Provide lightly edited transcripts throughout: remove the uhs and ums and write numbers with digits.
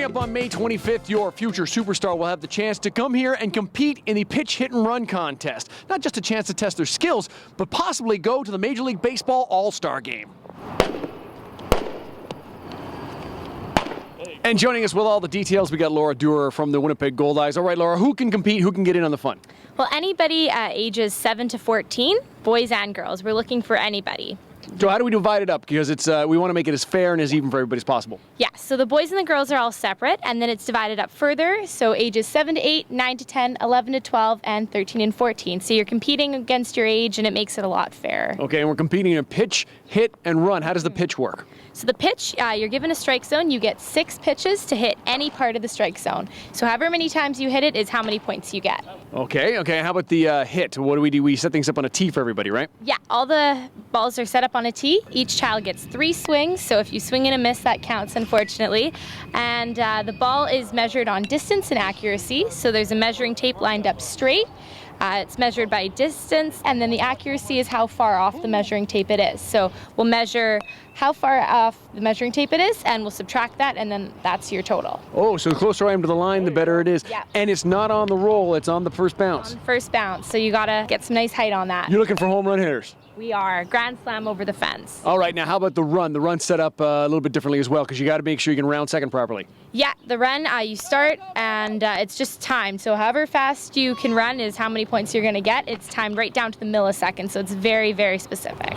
Coming up on May 25th, your future superstar will have the chance to come here and compete in the pitch, hit, and run contest. Not just a chance to test their skills, but possibly go to the Major League Baseball All-Star Game. And joining us with all the details, we got Laura Durer from the Winnipeg Goldeyes. All right, Laura, who can compete? Who can get in on the fun? Well, anybody ages 7 to 14, boys and girls. We're looking for anybody. So how do we divide it up? Because it's we want to make it as fair and as even for everybody as possible. Yeah, so the boys and the girls are all separate, and then it's divided up further. So ages 7 to 8, 9 to 10, 11 to 12, and 13 and 14. So you're competing against your age, and it makes it a lot fairer. Okay, and we're competing in a pitch, hit, and run. How does the pitch work? So the pitch, you're given a strike zone. You get 6 pitches to hit any part of the strike zone. So however many times you hit it is how many points you get. Okay. How about the hit? What do? We set things up on a tee for everybody, right? Yeah, all the balls are set up on a tee. Each child gets 3 swings, so if you swing and a miss, that counts, unfortunately. And the ball is measured on distance and accuracy, so there's a measuring tape lined up straight. It's measured by distance, and then the accuracy is how far off the measuring tape it is. So we'll measure how far off the measuring tape it is, and we'll subtract that, and then that's your total. Oh, so the closer I am to the line, the better it is. Yeah. And it's not on the roll, it's on the first bounce. On first bounce, so you gotta get some nice height on that. You're looking for home run hitters. We are. Grand slam over the fence. All right, now how about the run? The run's set up a little bit differently as well, because you got to make sure you can round second properly. Yeah, the run, you start, and it's just timed. So however fast you can run is how many points you're going to get. It's timed right down to the millisecond, so it's very, very specific.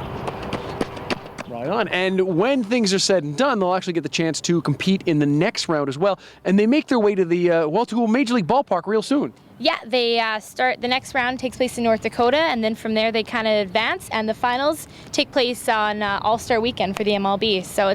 Right on. And when things are said and done, they'll actually get the chance to compete in the next round as well. And they make their way to the, to a Major League ballpark real soon. Yeah, they start, the next round takes place in North Dakota, and then from there they kind of advance, and the finals take place on All-Star Weekend for the MLB. So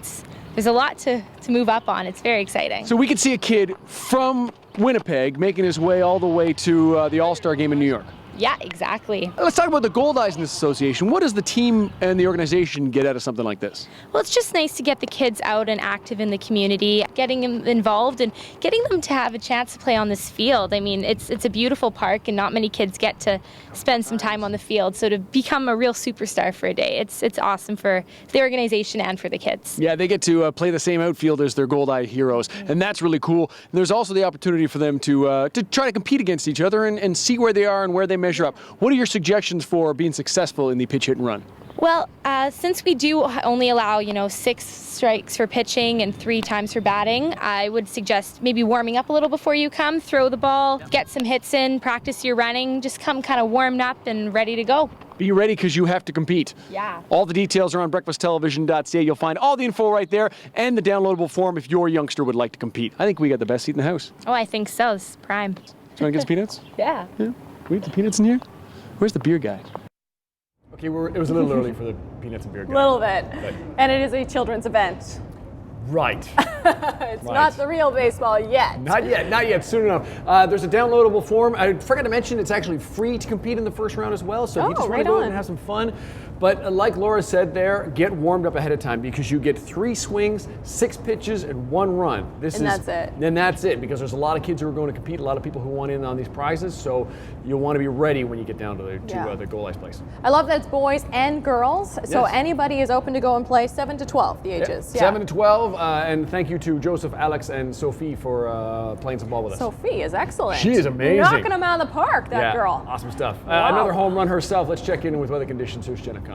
there's a lot to move up on. It's very exciting. So we could see a kid from Winnipeg making his way all the way to the All-Star Game in New York. Yeah, exactly. Let's talk about the Goldeyes in this association. What does the team and the organization get out of something like this? Well, it's just nice to get the kids out and active in the community, getting them involved and getting them to have a chance to play on this field. I mean, it's a beautiful park, and not many kids get to spend some time on the field. So to become a real superstar for a day, it's awesome for the organization and for the kids. Yeah, they get to play the same outfield as their Goldeye heroes, and that's really cool. And there's also the opportunity for them to try to compete against each other and see where they are and where they measure up. What are your suggestions for being successful in the pitch, hit, and run? Well, since we do only allow, 6 strikes for pitching and 3 times for batting, I would suggest maybe warming up a little before you come, throw the ball, get some hits in, practice your running, just come kind of warmed up and ready to go. Be ready, because you have to compete. Yeah. All the details are on breakfasttelevision.ca. You'll find all the info right there and the downloadable form if your youngster would like to compete. I think we got the best seat in the house. Oh, I think so. This is prime. Do you want to get some peanuts? Yeah. Yeah. We have the peanuts in here? Where's the beer guy? Okay, it was a little early for the peanuts and beer guy. A little bit. And it is a children's event. Right. It's not the real baseball yet. Not yet, soon enough. There's a downloadable form. I forgot to mention it's actually free to compete in the first round as well, so if you just want to go in and have some fun. But like Laura said there, get warmed up ahead of time, because you get 3 swings, 6 pitches, and 1 run. That's it. And that's it, because there's a lot of kids who are going to compete, a lot of people who want in on these prizes, so you'll want to be ready when you get down to the Goldeyes place. I love that it's boys and girls, so Yes. anybody is open to go and play 7 to 12, the ages. Yeah. 7 to 12, and thank you to Joseph, Alex, and Sophie for playing some ball with us. Sophie is excellent. She is amazing. Knocking them out of the park, that girl. Awesome stuff. Wow. Another home run herself. Let's check in with weather conditions. Here's Jenna Kahn.